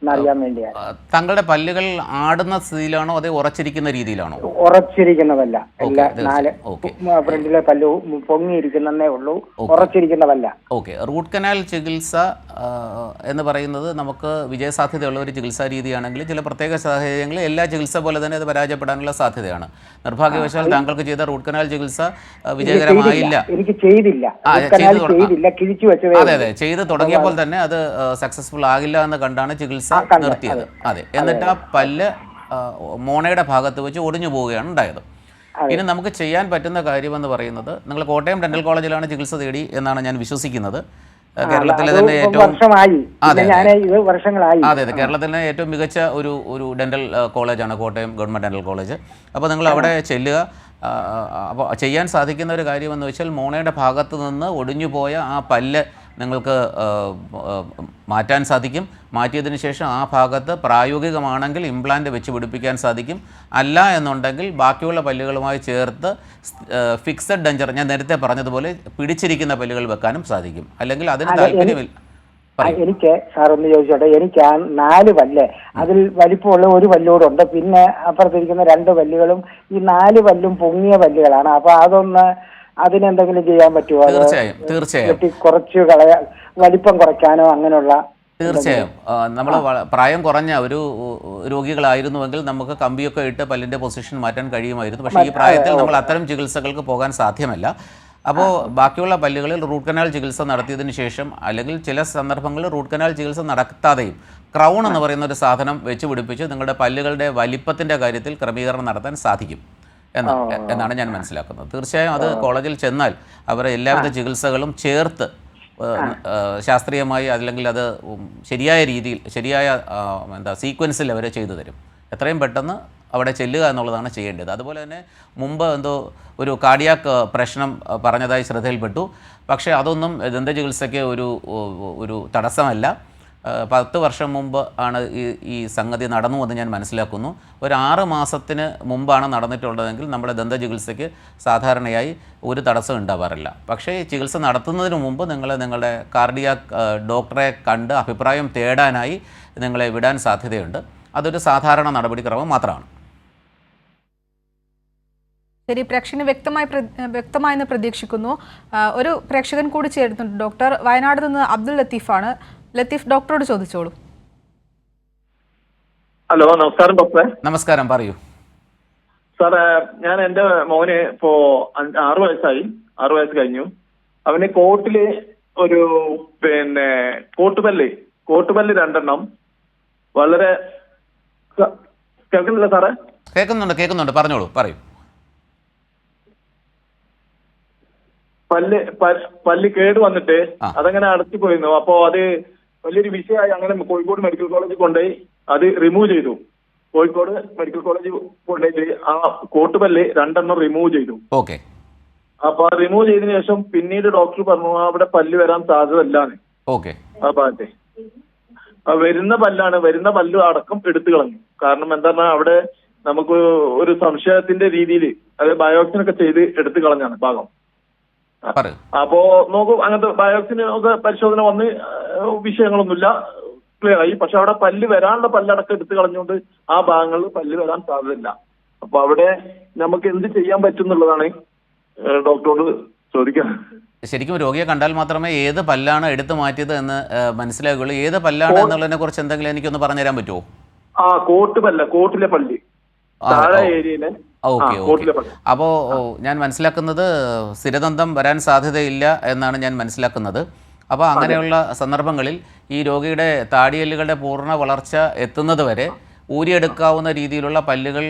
എന്നറിയാൻ വേണ്ടിയാണ്. താങ്കളുടെ പല്ലുകൾ ആടുന്ന സ്ഥിതിയിലാണോ അതേ ഉറച്ചിരിക്കുന്ന രീതിയിലാണോ? ഉറച്ചിരിക്കുന്നതല്ല, എല്ലാ 4 ഫ്രണ്ടിലെ പല്ല് പൊങ്ങിയിരിക്കുന്നേ ഉള്ളൂ, ഉറച്ചിരിക്കുന്നതല്ല. ഓക്കെ. റൂട്ട് കനാൽ ചികിത്സ എന്ന് പറയുന്നത് നമുക്ക് വിജയസാധ്യതയുള്ള ഒരു ചികിത്സാ രീതിയാണെങ്കിൽ ചില പ്രത്യേക സാഹചര്യങ്ങളിൽ എല്ലാ ചികിത്സ പോലെ തന്നെ അത് പരാജയപ്പെടാനുള്ള സാധ്യതയാണ്. നിർഭാഗ്യവശാൽ താങ്കൾക്ക് ചെയ്ത റൂട്ട് കനാൽ ചികിത്സ വിജയകരമായില്ല. എനിക്ക് ചെയ്തില്ല, അതെ അതെ, ചെയ്ത് തുടങ്ങിയപ്പോൾ തന്നെ അത് സക്സസ്ഫുൾ ആകില്ല എന്ന് കണ്ടാണ് ചികിത്സ നിർത്തിയത്. അതെ, എന്നിട്ട് ആ പല്ല് മോണയുടെ ഭാഗത്ത് വെച്ച് ഒടിഞ്ഞു പോവുകയാണ് ഉണ്ടായത്. ഇനി നമുക്ക് ചെയ്യാൻ പറ്റുന്ന കാര്യമെന്ന് പറയുന്നത്, നിങ്ങൾ കോട്ടയം ഡെന്റൽ കോളേജിലാണ് ചികിത്സ തേടി എന്നാണ് ഞാൻ വിശ്വസിക്കുന്നത്. കേരളത്തിലെ തന്നെ ഏറ്റവും അതെ കേരളത്തിലെ ഏറ്റവും മികച്ച ഒരു ഡെന്റൽ കോളേജാണ് കോട്ടയം ഗവൺമെൻറ് ഡെന്റൽ കോളേജ്. അപ്പോൾ നിങ്ങൾ അവിടെ ചെല്ലുക. അപ്പോൾ ചെയ്യാൻ സാധിക്കുന്ന ഒരു കാര്യമെന്ന് വെച്ചാൽ മോണയുടെ ഭാഗത്ത് നിന്ന് ഒടിഞ്ഞു പോയ ആ പല്ല് നിങ്ങൾക്ക് മാറ്റാൻ സാധിക്കും. മാറ്റിയതിന് ശേഷം ആ ഭാഗത്ത് പ്രായോഗികമാണെങ്കിൽ ഇംപ്ലാന്റ് വെച്ച് പിടിപ്പിക്കാൻ സാധിക്കും. അല്ല എന്നുണ്ടെങ്കിൽ ബാക്കിയുള്ള പല്ലുകളുമായി ചേർത്ത് ഫിക്സഡ് ഡെഞ്ചർ, ഞാൻ നേരത്തെ പറഞ്ഞതുപോലെ പിടിച്ചിരിക്കുന്ന പല്ലുകൾ വെക്കാനും സാധിക്കും. അല്ലെങ്കിൽ അതിന് താല്പര്യമില്ല. എനിക്ക് സാർ ഒന്ന് ചോദിച്ചോട്ടെ, എനിക്ക് ആ 4 പല്ല്, അതിൽ വലിപ്പമുള്ള ഒരു പല്ലുകൂടുണ്ട്, പിന്നെ അപ്പുറത്തിരിക്കുന്ന 2 പല്ലുകളും ഈ 4 പല്ലും പൊങ്ങിയ പല്ലുകളാണ്. അപ്പൊ അതിനെന്തെങ്കിലും ചെയ്യാൻ പറ്റുമോ? തീർച്ചയായും കുറച്ച് വലിപ്പം കുറയ്ക്കാനോ അങ്ങനെയുള്ള? തീർച്ചയായും. നമ്മൾ പ്രായം കുറഞ്ഞ ഒരു രോഗികളായിരുന്നുവെങ്കിൽ നമുക്ക് കമ്പിയൊക്കെ ഇട്ട് പല്ലിൻ്റെ പൊസിഷൻ മാറ്റാൻ കഴിയുമായിരുന്നു. പക്ഷേ ഈ പ്രായത്തിൽ നമ്മൾ അത്തരം ചികിത്സകൾക്ക് പോകാൻ സാധ്യമല്ല. അപ്പോൾ ബാക്കിയുള്ള പല്ലുകളിൽ റൂട്ട് കനാൽ ചികിത്സ നടത്തിയതിന് ശേഷം, അല്ലെങ്കിൽ ചില സന്ദർഭങ്ങളിൽ റൂട്ട് കനാൽ ചികിത്സ നടത്താതെയും ക്രൗൺ എന്ന് പറയുന്ന ഒരു സാധനം വെച്ച് പിടിപ്പിച്ച് നിങ്ങളുടെ പല്ലുകളുടെ വലിപ്പത്തിൻ്റെ കാര്യത്തിൽ ക്രമീകരണം നടത്താൻ സാധിക്കും എന്നാണ് ഞാൻ മനസ്സിലാക്കുന്നത്. തീർച്ചയായും അത് കോളേജിൽ ചെന്നാൽ അവർ എല്ലാവിധ ചികിത്സകളും ചേർത്ത് ശാസ്ത്രീയമായി, അല്ലെങ്കിൽ അത് ശരിയായ രീതിയിൽ, ശരിയായ സീക്വൻസിൽ അവർ ചെയ്തു തരും. എത്രയും പെട്ടെന്ന് അവിടെ ചെല്ലുക എന്നുള്ളതാണ് ചെയ്യേണ്ടത്. അതുപോലെ തന്നെ മുമ്പ് ഒരു കാർഡിയാക് പ്രശ്നം പറഞ്ഞതായി ശ്രദ്ധയിൽപ്പെട്ടു. പക്ഷേ അതൊന്നും ദന്ത ചികിത്സയ്ക്ക് ഒരു തടസ്സമല്ല. 10 വർഷം മുമ്പ് ആണ് ഈ സംഗതി നടന്നു എന്ന് ഞാൻ മനസ്സിലാക്കുന്നു. ഒരു 6 മാസത്തിന് മുമ്പാണ് നടന്നിട്ടുള്ളതെങ്കിൽ നമ്മുടെ ദന്ത ചികിത്സയ്ക്ക് സാധാരണയായി ഒരു തടസ്സം ഉണ്ടാവാറില്ല. പക്ഷേ ഈ ചികിത്സ നടത്തുന്നതിന് മുമ്പ് നിങ്ങളുടെ കാർഡിയാക് ഡോക്ടറെ കണ്ട് അഭിപ്രായം തേടാനായി നിങ്ങളെ വിടാൻ സാധ്യതയുണ്ട്. അതൊരു സാധാരണ നടപടിക്രമം മാത്രമാണ്. ശരി, പ്രേക്ഷകന് വ്യക്തമായെന്ന് പ്രതീക്ഷിക്കുന്നു. ഒരു പ്രേക്ഷകൻ കൂടി ചേരുന്നുണ്ട്. ഡോക്ടർ, വയനാട് നിന്ന് അബ്ദുൽ ലത്തീഫാണ്. ലത്തീഫ്, ഡോക്ടറോട് ചോദിച്ചോളൂ. ഹലോ, നമസ്കാരം ഡോക്ടറെ. നമസ്കാരം, പറയൂ സാറേ. ഞാൻ എൻ്റെ മോന് ഇപ്പോ 6 വയസ്സായി, 6 വയസ്സ് കഴിഞ്ഞു. അവന് കോട്ടില് ഒരു കോട്ടുപല്ല് 2 വളരെ കേൾക്കുന്നില്ല സാറേ? കേൾക്കുന്നുണ്ട്, പറഞ്ഞോളൂ, പറയൂ. പല്ല് കേട് വന്നിട്ട് അതങ്ങനെ അടച്ചു പോയിരുന്നു. അപ്പോ അത് വലിയൊരു വിഷയമായി. അങ്ങനെ കോഴിക്കോട് മെഡിക്കൽ കോളേജിൽ കൊണ്ടുപോയി അത് റിമൂവ് ചെയ്തു. കോഴിക്കോട് മെഡിക്കൽ കോളേജിൽ കൊണ്ടുപോയിട്ട് ആ കോട്ടുപല്ല് 2 റിമൂവ് ചെയ്തു. ഓക്കെ. അപ്പൊ റിമൂവ് ചെയ്തതിനു ശേഷം പിന്നീട് ഡോക്ടർ പറഞ്ഞു അവിടെ പല്ല് വരാൻ സാധ്യതയില്ലാന്ന്. ഓക്കെ. ആ ഭാഗത്തെ വരുന്ന പല്ല് അടക്കം എടുത്തു കളഞ്ഞു. കാരണം എന്താ പറഞ്ഞാൽ അവിടെ നമുക്ക് ഒരു സംശയത്തിന്റെ രീതിയിൽ അത് ബയോപ്സിനൊക്കെ ചെയ്ത് എടുത്തു കളഞ്ഞാണ് ഭാഗം. അപ്പോ നോക്കൂ, അങ്ങനത്തെ ബയോപ്സിന് ഒക്കെ പരിശോധന വന്ന് വിഷയങ്ങളൊന്നുമില്ല, ക്ലിയർ ആയി. പക്ഷെ അവിടെ പല്ല് വരാനുള്ള പല്ലടക്കം എടുത്തു കളഞ്ഞുകൊണ്ട് ആ ഭാഗങ്ങളിൽ പല്ല് വരാൻ സാധ്യതയില്ല. അപ്പൊ അവിടെ നമുക്ക് എന്ത് ചെയ്യാൻ പറ്റും എന്നുള്ളതാണ് ഡോക്ടറോട് ചോദിക്കാൻ. ശരിക്കും രോഗിയെ കണ്ടാൽ മാത്രമേ ഏത് പല്ലാണ് എടുത്തു മാറ്റിയത് എന്ന് മനസ്സിലാകുള്ളൂ. ഏത് പല്ലാണ് എന്നുള്ളതിനെ കുറിച്ച് എന്തെങ്കിലും എനിക്കൊന്ന് പറഞ്ഞുതരാൻ പറ്റുമോ? കോട്ടിലെ പല്ല് താഴെ ഏരിയയിലെ. ഓക്കെ. അപ്പോൾ ഞാൻ മനസ്സിലാക്കുന്നത് സ്ഥിരദന്തം വരാൻ സാധ്യതയില്ല എന്നാണ് ഞാൻ മനസ്സിലാക്കുന്നത്. അപ്പോൾ അങ്ങനെയുള്ള സന്ദർഭങ്ങളിൽ ഈ രോഗിയുടെ താടിയെല്ലുകളുടെ പൂർണ്ണ വളർച്ച എത്തുന്നത് വരെ ഊരിയെടുക്കാവുന്ന രീതിയിലുള്ള പല്ലുകൾ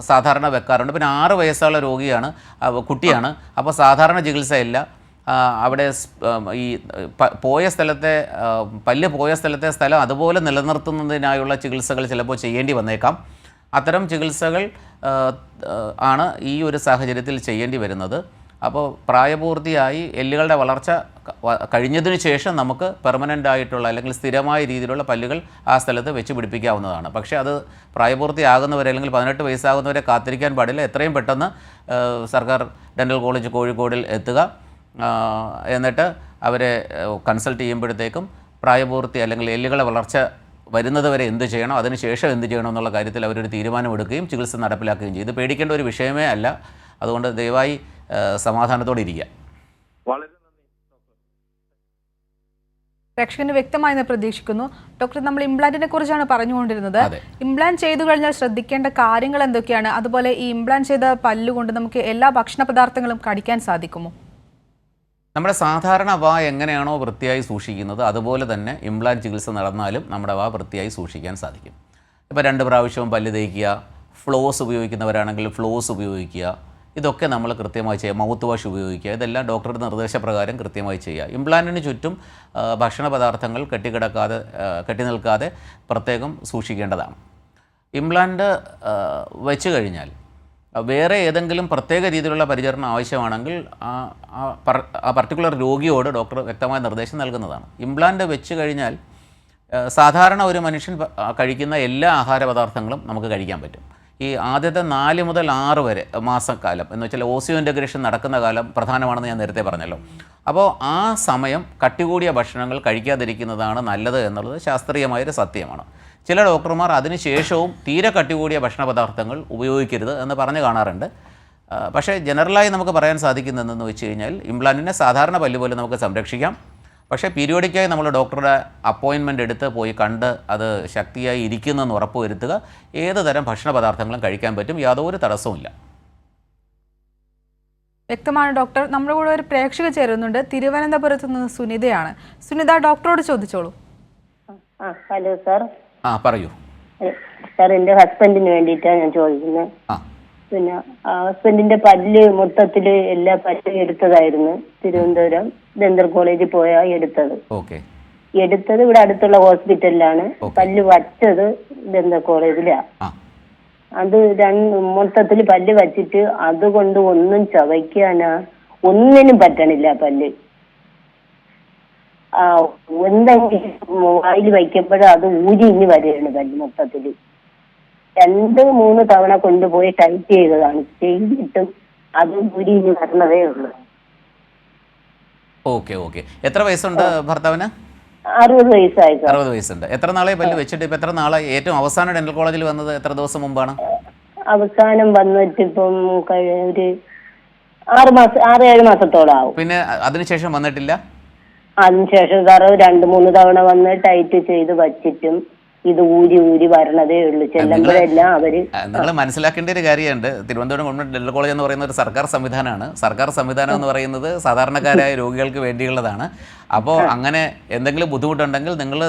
സാധാരണ വെക്കാറുണ്ട്. പിന്നെ 6 വയസ്സുള്ള കുട്ടിയാണ്. അപ്പോൾ സാധാരണ ചികിത്സയില്ല. അവിടെ ഈ പല്ല് പോയ സ്ഥലത്തെ സ്ഥലം അതുപോലെ നിലനിർത്തുന്നതിനായുള്ള ചികിത്സകൾ ചിലപ്പോൾ ചെയ്യേണ്ടി വന്നേക്കാം. അത്തരം ചികിത്സകൾ ആണ് ഈ ഒരു സാഹചര്യത്തിൽ ചെയ്യേണ്ടി വരുന്നത്. അപ്പോൾ പ്രായപൂർത്തിയായി എല്ലുകളുടെ വളർച്ച കഴിഞ്ഞതിന് ശേഷം നമുക്ക് പെർമനൻ്റ് ആയിട്ടുള്ള അല്ലെങ്കിൽ സ്ഥിരമായ രീതിയിലുള്ള പല്ലുകൾ ആ സ്ഥലത്ത് വെച്ച് പിടിപ്പിക്കാവുന്നതാണ്. പക്ഷേ അത് പ്രായപൂർത്തിയാകുന്നവരെ അല്ലെങ്കിൽ 18 വയസ്സാകുന്നവരെ കാത്തിരിക്കാൻ പാടില്ല. എത്രയും പെട്ടെന്ന് സർക്കാർ ഡെൻ്റൽ കോളേജ് കോഴിക്കോടിൽ എത്തുക. എന്നിട്ട് അവരെ കൺസൾട്ട് ചെയ്യുമ്പോഴത്തേക്കും പ്രായപൂർത്തി അല്ലെങ്കിൽ എല്ലുകളുടെ വളർച്ച വരുന്നത് വരെ എന്ത് ചെയ്യണം, അതിനുശേഷം എന്ത് ചെയ്യണം എന്നുള്ള കാര്യത്തിൽ അവരൊരു തീരുമാനമെടുക്കുകയും ചികിത്സ നടപ്പിലാക്കുകയും ചെയ്യും. ഇത് പേടിക്കേണ്ട ഒരു വിഷയമേ അല്ല. അതുകൊണ്ട് ദയവായി സമാധാനത്തോടെ ഇരിക്കുക. വളരെ നന്ദി ഡോക്ടർ. പ്രേക്ഷകന് വ്യക്തമായെന്ന് പ്രതീക്ഷിക്കുന്നു. ഡോക്ടർ, നമ്മൾ ഇംപ്ലാന്റിനെ കുറിച്ചാണ് പറഞ്ഞുകൊണ്ടിരുന്നത്. ഇംപ്ലാന്റ് ചെയ്തു കഴിഞ്ഞാൽ ശ്രദ്ധിക്കേണ്ട കാര്യങ്ങൾ എന്തൊക്കെയാണ്? അതുപോലെ ഈ ഇംപ്ലാന്റ് ചെയ്ത പല്ലുകൊണ്ട് നമുക്ക് എല്ലാ ഭക്ഷണ പദാർത്ഥങ്ങളും കടിക്കാൻ സാധിക്കുമോ? നമ്മുടെ സാധാരണ വാ എങ്ങനെയാണോ വൃത്തിയായി സൂക്ഷിക്കുന്നത് അതുപോലെ തന്നെ ഇംപ്ലാന്റ് ചികിത്സ നടന്നാലും നമ്മുടെ വാ വൃത്തിയായി സൂക്ഷിക്കാൻ സാധിക്കും. ഇപ്പോൾ 2 പ്രാവശ്യവും പല്ല് തേക്കുക, ഫ്ലോസ് ഉപയോഗിക്കുന്നവരാണെങ്കിൽ ഫ്ലോസ് ഉപയോഗിക്കുക, ഇതൊക്കെ നമ്മൾ കൃത്യമായി ചെയ്യുക. മൗത്ത് വാഷ് ഉപയോഗിക്കുക, ഇതെല്ലാം ഡോക്ടറുടെ നിർദ്ദേശപ്രകാരം കൃത്യമായി ചെയ്യുക. ഇംപ്ലാന്റിന് ചുറ്റും ഭക്ഷണ പദാർത്ഥങ്ങൾ കെട്ടി നിൽക്കാതെ പ്രത്യേകം സൂക്ഷിക്കേണ്ടതാണ്. ഇംപ്ലാന്റ് വെച്ച് കഴിഞ്ഞാൽ വേറെ ഏതെങ്കിലും പ്രത്യേക രീതിയിലുള്ള പരിചരണം ആവശ്യമാണെങ്കിൽ ആ പർട്ടിക്കുലർ രോഗിയോട് ഡോക്ടർ വ്യക്തമായ നിർദ്ദേശം നൽകുന്നതാണ്. ഇംപ്ലാന്റ് വെച്ച് കഴിഞ്ഞാൽ സാധാരണ ഒരു മനുഷ്യൻ കഴിക്കുന്ന എല്ലാ ആഹാര പദാർത്ഥങ്ങളും നമുക്ക് കഴിക്കാൻ പറ്റും. ഈ ആദ്യത്തെ 4 മുതൽ 6 വരെ മാസക്കാലം എന്ന് വെച്ചാൽ ഓസിയോ ഇൻ്റഗ്രേഷൻ നടക്കുന്ന കാലം പ്രധാനമാണെന്ന് ഞാൻ നേരത്തെ പറഞ്ഞല്ലോ. അപ്പോൾ ആ സമയം കട്ടികൂടിയ ഭക്ഷണങ്ങൾ കഴിക്കാതിരിക്കുന്നതാണ് നല്ലത് എന്നുള്ളത് ശാസ്ത്രീയമായൊരു സത്യമാണ്. ചില ഡോക്ടർമാർ അതിനുശേഷവും തീരെ കട്ടികൂടിയ ഭക്ഷണ പദാർത്ഥങ്ങൾ ഉപയോഗിക്കരുത് എന്ന് പറഞ്ഞു കാണാറുണ്ട്. പക്ഷേ ജനറലായി നമുക്ക് പറയാൻ സാധിക്കുന്നതെന്ന് വെച്ച് കഴിഞ്ഞാൽ ഇംപ്ലാന്റിനെ സാധാരണ പല്ല് പോലെ നമുക്ക് സംരക്ഷിക്കാം. പക്ഷേ പീരിയോഡിക്കായി നമ്മൾ ഡോക്ടറുടെ അപ്പോയിൻമെൻ്റ് എടുത്ത് പോയി കണ്ട് അത് ശക്തിയായി ഇരിക്കുന്നെന്ന് ഉറപ്പുവരുത്തുക. ഏത് തരം ഭക്ഷണ പദാർത്ഥങ്ങളും കഴിക്കാൻ പറ്റും, യാതൊരു തടസ്സവുമില്ല. വ്യക്തമാണ് ഡോക്ടർ. നമ്മുടെ കൂടെ ഒരു പ്രേക്ഷക ചേരുന്നുണ്ട്. തിരുവനന്തപുരത്ത് നിന്ന് സുനിതയാണ്. സുനിത, ഡോക്ടറോട് ചോദിച്ചോളൂ. Hello sir. പറയൂ സാർ. എൻ്റെ ഹസ്ബൻഡിന് വേണ്ടിയിട്ടാണ് ഞാൻ ചോദിക്കുന്നത്. പിന്നെ ഹസ്ബൻഡിന്റെ പല്ല് മൊത്തത്തില് എല്ലാ പല്ലും എടുത്തതായിരുന്നു. തിരുവനന്തപുരം ഡെന്റൽ കോളേജിൽ പോയാ എടുത്തത്. ഇവിടെ അടുത്തുള്ള ഹോസ്പിറ്റലിലാണ്. പല്ല് വച്ചത് ഡെന്റൽ കോളേജിലാ. അത് മൊത്തത്തില് പല്ല് വച്ചിട്ട് അതുകൊണ്ട് ഒന്നും ചവയ്ക്കാനാ ഒന്നിനും പറ്റണില്ല. പല്ല് എന്തെങ്കിലും വായിൽ വയ്ക്കുമ്പോഴും അത് ഊരിഞ്ഞ് വരെയാണ് പല്ല് മൊത്തത്തില്. 2-3 തവണ കൊണ്ടുപോയി ടൈറ്റ് ചെയ്തതാണ്. ചെയ്തിട്ടും അത് ഊരിഞ്ഞ് വരണതേ ഉള്ളൂ. ഓക്കെ. എത്ര വയസ്സുണ്ട് ഭർത്താവിന്? 60 വയസ്സായി. 60 വയസ്സുണ്ട്. എത്ര നാളെ പല്ല് വെച്ചിട്ട്? ഇപ്പം എത്ര നാളായി? ഏറ്റവും അവസാനം ഡെന്റൽ കോളേജിൽ വന്നത് എത്ര ദിവസം മുമ്പാണ്? അവസാനം വന്നിട്ട് ഇപ്പം ഒരു 6-7 മാസത്തോളം ആവും. പിന്നെ അതിനുശേഷം വന്നിട്ടില്ല? അതിനുശേഷം സാറ് 2-3 തവണ വന്ന് ടൈറ്റ് ചെയ്ത് വച്ചിട്ടും ഇത് ഊരി വരണതേ ഉള്ളൂ. ചെല്ലുമ്പോഴെല്ലാം അവര് നിങ്ങൾ മനസ്സിലാക്കേണ്ട ഒരു കാര്യമുണ്ട്. തിരുവനന്തപുരം ഗവൺമെന്റ് ഡെന്റൽ കോളേജ് എന്ന് പറയുന്ന ഒരു സർക്കാർ സംവിധാനമാണ്. സർക്കാർ സംവിധാനം എന്ന് പറയുന്നത് സാധാരണക്കാരായ രോഗികൾക്ക് വേണ്ടിയുള്ളതാണ്. അപ്പോൾ അങ്ങനെ എന്തെങ്കിലും ബുദ്ധിമുട്ടുണ്ടെങ്കിൽ നിങ്ങൾ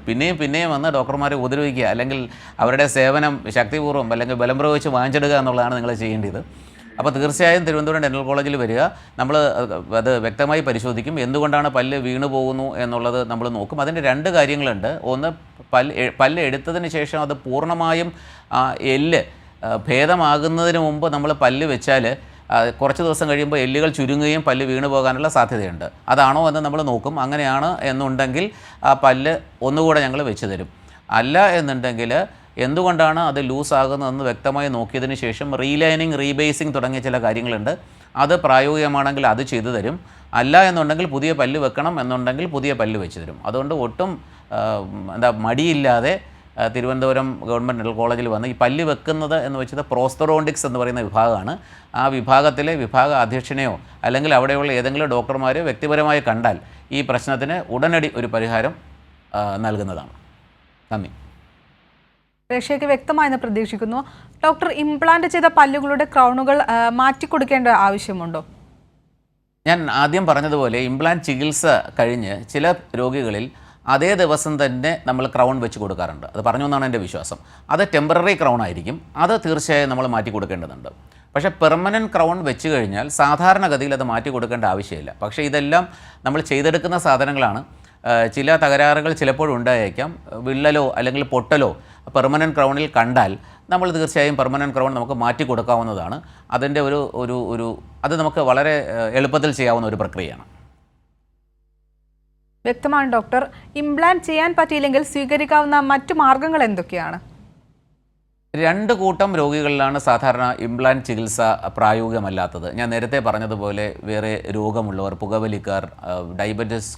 പിന്നെയും വന്ന് ഡോക്ടർമാരെ ഉപദ്രവിക്കുക, അല്ലെങ്കിൽ അവരുടെ സേവനം ശക്തിപൂർവ്വം അല്ലെങ്കിൽ ബലം പ്രയോഗിച്ച് വാങ്ങിച്ചെടുക്കുക എന്നുള്ളതാണ് നിങ്ങൾ ചെയ്യേണ്ടത്. അപ്പോൾ തീർച്ചയായും തിരുവനന്തപുരം ഡെന്റൽ കോളേജിൽ വരിക. നമ്മൾ അത് വ്യക്തമായി പരിശോധിക്കും. എന്തുകൊണ്ടാണ് പല്ല് വീണു പോകുന്നു എന്നുള്ളത് നമ്മൾ നോക്കും. അതിൻ്റെ 2 കാര്യങ്ങളുണ്ട്. ഒന്ന്, പല്ല് എടുത്തതിന് ശേഷം അത് പൂർണ്ണമായും എല്ല് ഭേദമാകുന്നതിന് മുമ്പ് നമ്മൾ പല്ല് വെച്ചാൽ കുറച്ച് ദിവസം കഴിയുമ്പോൾ എല്ലുകൾ ചുരുങ്ങുകയും പല്ല് വീണു പോകാനുള്ള സാധ്യതയുണ്ട്. അതാണോ എന്ന് നമ്മൾ നോക്കും. അങ്ങനെയാണ് എന്നുണ്ടെങ്കിൽ ആ പല്ല് ഒന്നുകൂടെ ഞങ്ങൾ വെച്ച് തരും. അല്ല എന്നുണ്ടെങ്കിൽ എന്തുകൊണ്ടാണ് അത് ലൂസാകുന്നതെന്ന് വ്യക്തമായി നോക്കിയതിന് ശേഷം റീലൈനിങ്, റീബേസിങ് തുടങ്ങിയ ചില കാര്യങ്ങളുണ്ട്. അത് പ്രായോഗികമാണെങ്കിൽ അത് ചെയ്തു തരും. അല്ല എന്നുണ്ടെങ്കിൽ പുതിയ പല്ല് വെക്കണം എന്നുണ്ടെങ്കിൽ പുതിയ പല്ല് വെച്ച് തരും. അതുകൊണ്ട് ഒട്ടും മടിയില്ലാതെ തിരുവനന്തപുരം ഗവൺമെൻറ് ഡെന്റൽ കോളേജിൽ വന്ന് ഈ പല്ല് വെക്കുന്നത് എന്ന് വെച്ചത് പ്രോസ്തറോണ്ടിക്സ് എന്ന് പറയുന്ന വിഭാഗമാണ്. ആ വിഭാഗത്തിലെ വിഭാഗ അധ്യക്ഷനെയോ അല്ലെങ്കിൽ അവിടെയുള്ള ഏതെങ്കിലും ഡോക്ടർമാരെയോ വ്യക്തിപരമായി കണ്ടാൽ ഈ പ്രശ്നത്തിന് ഉടനടി ഒരു പരിഹാരം നൽകുന്നതാണ്. നന്ദി. പ്രേക്ഷകർക്ക് വ്യക്തമായെന്ന് പ്രതീക്ഷിക്കുന്നു. ഡോക്ടർ, ഇംപ്ലാന്റ് ചെയ്ത പല്ലുകളുടെ ക്രൗണുകൾ മാറ്റിക്കൊടുക്കേണ്ട ആവശ്യമുണ്ടോ? ഞാൻ ആദ്യം പറഞ്ഞതുപോലെ ഇംപ്ലാന്റ് ചികിത്സ കഴിഞ്ഞ് ചില രോഗികളിൽ അതേ ദിവസം തന്നെ നമ്മൾ ക്രൗൺ വെച്ച് കൊടുക്കാറുണ്ട്. അത് പറഞ്ഞു എന്നാണ് എൻ്റെ വിശ്വാസം. അത് ടെമ്പററി ക്രൗൺ ആയിരിക്കും. അത് തീർച്ചയായും നമ്മൾ മാറ്റി കൊടുക്കേണ്ടതുണ്ട്. പക്ഷേ പെർമനൻറ്റ് ക്രൗൺ വെച്ച് കഴിഞ്ഞാൽ സാധാരണഗതിയിൽ അത് മാറ്റി കൊടുക്കേണ്ട ആവശ്യമില്ല. പക്ഷേ ഇതെല്ലാം നമ്മൾ ചെയ്തെടുക്കുന്ന സാധനങ്ങളാണ്. ചില തകരാറുകൾ ചിലപ്പോഴുണ്ടായേക്കാം. വിള്ളലോ അല്ലെങ്കിൽ പൊട്ടലോ പെർമനൻറ്റ് ക്രൗണിൽ കണ്ടാൽ നമ്മൾ തീർച്ചയായും പെർമനൻറ്റ് ക്രൗൺ നമുക്ക് മാറ്റി കൊടുക്കാവുന്നതാണ്. അതിൻ്റെ അത് നമുക്ക് വളരെ എളുപ്പത്തിൽ ചെയ്യാവുന്ന ഒരു പ്രക്രിയയാണ്. വ്യക്തമാണ് ഡോക്ടർ. ഇംപ്ലാന്റ് ചെയ്യാൻ പറ്റിയില്ലെങ്കിൽ സ്വീകരിക്കാവുന്ന മറ്റു മാർഗങ്ങൾ എന്തൊക്കെയാണ്? 2 കൂട്ടം രോഗികളിലാണ് സാധാരണ ഇംപ്ലാന്റ് ചികിത്സ പ്രായോഗികമല്ലാത്തത്. ഞാൻ നേരത്തെ പറഞ്ഞതുപോലെ വേറെ രോഗമുള്ളവർ, പുകവലിക്കാർ, ഡയബറ്റിസ്,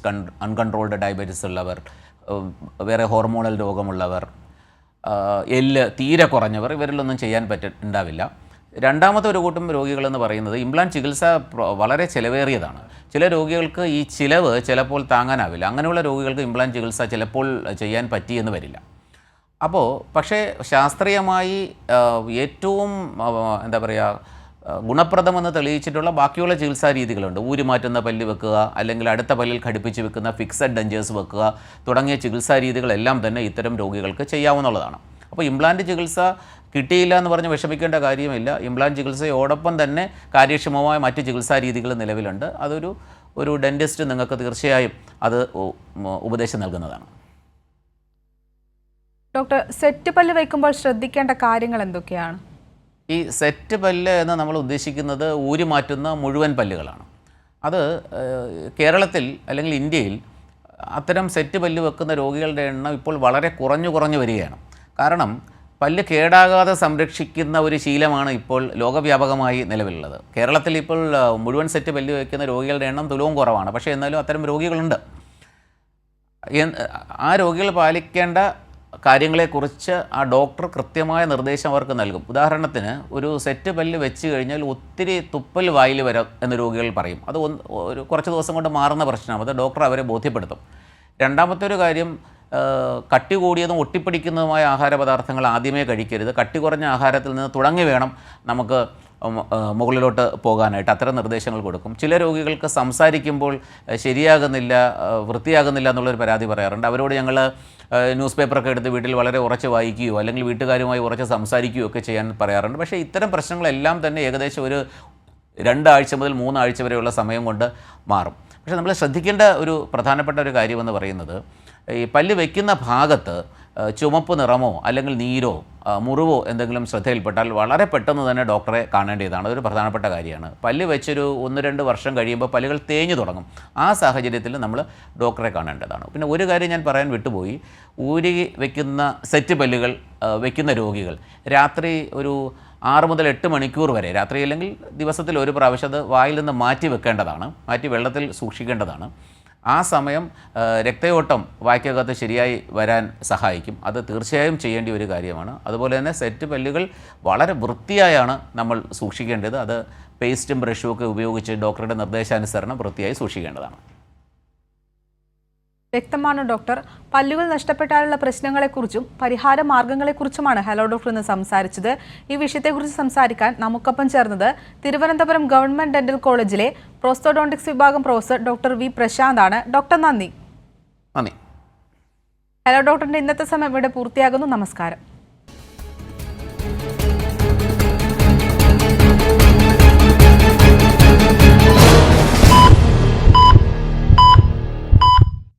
അൺകൺട്രോൾഡ് ഡയബറ്റിസ് ഉള്ളവർ, വേറെ ഹോർമോണൽ രോഗമുള്ളവർ, എല്ല് തീരെ കുറഞ്ഞവർ, ഇവരിലൊന്നും ചെയ്യാൻ ഉണ്ടാവില്ല. രണ്ടാമത്തെ ഒരു കൂട്ടം രോഗികളെന്ന് പറയുന്നത് ഇംപ്ലാന്റ് ചികിത്സ വളരെ ചിലവേറിയതാണ്. ചില രോഗികൾക്ക് ഈ ചിലവ് ചിലപ്പോൾ താങ്ങാനാവില്ല. അങ്ങനെയുള്ള രോഗികൾക്ക് ഇംപ്ലാന്റ് ചികിത്സ ചിലപ്പോൾ ചെയ്യാൻ പറ്റിയെന്ന് വരില്ല. അപ്പോൾ പക്ഷേ ശാസ്ത്രീയമായി ഏറ്റവും എന്താ പറയുക ഗുണപ്രദമെന്ന് തെളിയിച്ചിട്ടുള്ള ബാക്കിയുള്ള ചികിത്സാ രീതികളുണ്ട്. ഊരി മാറ്റുന്ന പല്ല് വെക്കുക, അല്ലെങ്കിൽ അടുത്ത പല്ലിൽ ഘടിപ്പിച്ച് വെക്കുന്ന ഫിക്സഡ് ഡെഞ്ചേഴ്സ് വെക്കുക തുടങ്ങിയ ചികിത്സാ രീതികളെല്ലാം തന്നെ ഇത്തരം രോഗികൾക്ക് ചെയ്യാവുന്നതാണ്. അപ്പോൾ ഇംപ്ലാന്റ് ചികിത്സ കിട്ടിയില്ല എന്ന് പറഞ്ഞ് വിഷമിക്കേണ്ട കാര്യമില്ല. ഇംപ്ലാന്റ് ചികിത്സയോടൊപ്പം തന്നെ കാര്യക്ഷമമായ മറ്റ് ചികിത്സാ രീതികൾ നിലവിലുണ്ട്. ഒരു ഡെൻറ്റിസ്റ്റ് നിങ്ങൾക്ക് തീർച്ചയായും അത് ഉപദേശം നൽകുന്നതാണ്. ഡോക്ടർ, സെറ്റ് പല്ല് വയ്ക്കുമ്പോൾ ശ്രദ്ധിക്കേണ്ട കാര്യങ്ങൾ എന്തൊക്കെയാണ്? ഈ സെറ്റ് പല്ല് എന്ന് നമ്മൾ ഉദ്ദേശിക്കുന്നത് ഊരി മാറ്റുന്ന മുഴുവൻ പല്ലുകളാണ്. അത് കേരളത്തിൽ അല്ലെങ്കിൽ ഇന്ത്യയിൽ അത്തരം സെറ്റ് പല്ല് വെക്കുന്ന രോഗികളുടെ എണ്ണം ഇപ്പോൾ വളരെ കുറഞ്ഞു വരികയാണ്. കാരണം പല്ല് കേടാകാതെ സംരക്ഷിക്കുന്ന ഒരു ശീലമാണ് ഇപ്പോൾ ലോകവ്യാപകമായി നിലവിലുള്ളത്. കേരളത്തിൽ ഇപ്പോൾ മുഴുവൻ സെറ്റ് പല്ല് വയ്ക്കുന്ന രോഗികളുടെ എണ്ണം തുലവും കുറവാണ്. പക്ഷേ എന്നാലും അത്തരം രോഗികളുണ്ട്. ആ രോഗികൾ പാലിക്കേണ്ട കാര്യങ്ങളെക്കുറിച്ച് ആ ഡോക്ടർ കൃത്യമായ നിർദ്ദേശം അവർക്ക് നൽകും. ഉദാഹരണത്തിന് ഒരു സെറ്റ് പല്ല് വെച്ച് കഴിഞ്ഞാൽ ഒത്തിരി തുപ്പൽ വായിൽ വരാം എന്ന് രോഗികൾ പറയും. അത് കുറച്ച് ദിവസം കൊണ്ട് മാറുന്ന പ്രശ്നമാണ്. അത് ഡോക്ടർ അവരെ ബോധ്യപ്പെടുത്തും. രണ്ടാമത്തെ ഒരു കാര്യം, കട്ടി കൂടിയതും ഒട്ടിപ്പിടിക്കുന്നതുമായ ആഹാര പദാർത്ഥങ്ങൾ ആദ്യമേ കഴിക്കരുത്. കട്ടി കുറഞ്ഞ ആഹാരത്തിൽ നിന്ന് തുടങ്ങി വേണം നമുക്ക് മുകളിലോട്ട് പോകാനായിട്ട്. അത്തരം നിർദ്ദേശങ്ങൾ കൊടുക്കും. ചില രോഗികൾക്ക് സംസാരിക്കുമ്പോൾ ശരിയാകുന്നില്ല, വൃത്തിയാകുന്നില്ല എന്നുള്ളൊരു പരാതി പറയാറുണ്ട്. അവരോട് ഞങ്ങൾ ന്യൂസ് പേപ്പറൊക്കെ എടുത്ത് വീട്ടിൽ വളരെ ഉറച്ച് വായിക്കുകയോ അല്ലെങ്കിൽ വീട്ടുകാരുമായി ഉറച്ച് സംസാരിക്കുകയോ ഒക്കെ ചെയ്യാൻ പറയാറുണ്ട്. പക്ഷേ ഇത്തരം പ്രശ്നങ്ങളെല്ലാം തന്നെ ഏകദേശം ഒരു 2 ആഴ്ച മുതൽ 3 ആഴ്ച വരെയുള്ള സമയം കൊണ്ട് മാറും. പക്ഷേ നമ്മൾ ശ്രദ്ധിക്കേണ്ട ഒരു പ്രധാനപ്പെട്ട ഒരു കാര്യമെന്ന് പറയുന്നത്, ഈ പല്ല് വയ്ക്കുന്ന ഭാഗത്ത് ചുമപ്പ് നിറമോ അല്ലെങ്കിൽ നീരോ മുറിവോ എന്തെങ്കിലും ശ്രദ്ധയിൽപ്പെട്ടാൽ വളരെ പെട്ടെന്ന് തന്നെ ഡോക്ടറെ കാണേണ്ടതാണ്. അതൊരു പ്രധാനപ്പെട്ട കാര്യമാണ്. പല്ല് വെച്ചൊരു 1-2 വർഷം കഴിയുമ്പോൾ പല്ലുകൾ തേഞ്ഞു തുടങ്ങും. ആ സാഹചര്യത്തിൽ നമ്മൾ ഡോക്ടറെ കാണേണ്ടതാണ്. പിന്നെ ഒരു കാര്യം ഞാൻ പറയാൻ വിട്ടുപോയി. ഊരി വയ്ക്കുന്ന സെറ്റ് പല്ലുകൾ വയ്ക്കുന്ന രോഗികൾ രാത്രി ഒരു 6 മുതൽ 8 മണിക്കൂർ വരെ, രാത്രി അല്ലെങ്കിൽ ദിവസത്തിൽ ഒരു പ്രാവശ്യം അത് വായിൽ നിന്ന് മാറ്റി വെക്കേണ്ടതാണ്. മാറ്റി വെള്ളത്തിൽ സൂക്ഷിക്കേണ്ടതാണ്. ആ സമയം രക്തയോട്ടം വായ്ക്കകത്ത് ശരിയായി വരാൻ സഹായിക്കും. അത് തീർച്ചയായും ചെയ്യേണ്ട ഒരു കാര്യമാണ്. അതുപോലെ തന്നെ സെറ്റ് പല്ലുകൾ വളരെ വൃത്തിയായാണ് നമ്മൾ സൂക്ഷിക്കേണ്ടത്. അത് പേസ്റ്റും ബ്രഷും ഒക്കെ ഉപയോഗിച്ച് ഡോക്ടറുടെ നിർദ്ദേശാനുസരണം വൃത്തിയായി സൂക്ഷിക്കേണ്ടതാണ്. വ്യക്തമാണ് ഡോക്ടർ. പല്ലുകൾ നഷ്ടപ്പെട്ടാലുള്ള പ്രശ്നങ്ങളെക്കുറിച്ചും പരിഹാര മാർഗങ്ങളെക്കുറിച്ചുമാണ് ഹലോ ഡോക്ടർ ഇന്ന് സംസാരിച്ചത്. ഈ വിഷയത്തെക്കുറിച്ച് സംസാരിക്കാൻ നമുക്കൊപ്പം ചേർന്നത് തിരുവനന്തപുരം ഗവൺമെന്റ് ഡെന്റൽ കോളേജിലെ പ്രോസ്റ്റോഡോണ്ടിക്സ് വിഭാഗം പ്രൊഫസർ ഡോക്ടർ വി പ്രശാന്താണ്. ഡോക്ടർ നന്ദി. നന്ദി. ഹലോ ഡോക്ടറിന്റെ ഇന്നത്തെ സമയം ഇവിടെ പൂർത്തിയാകുന്നു. നമസ്കാരം.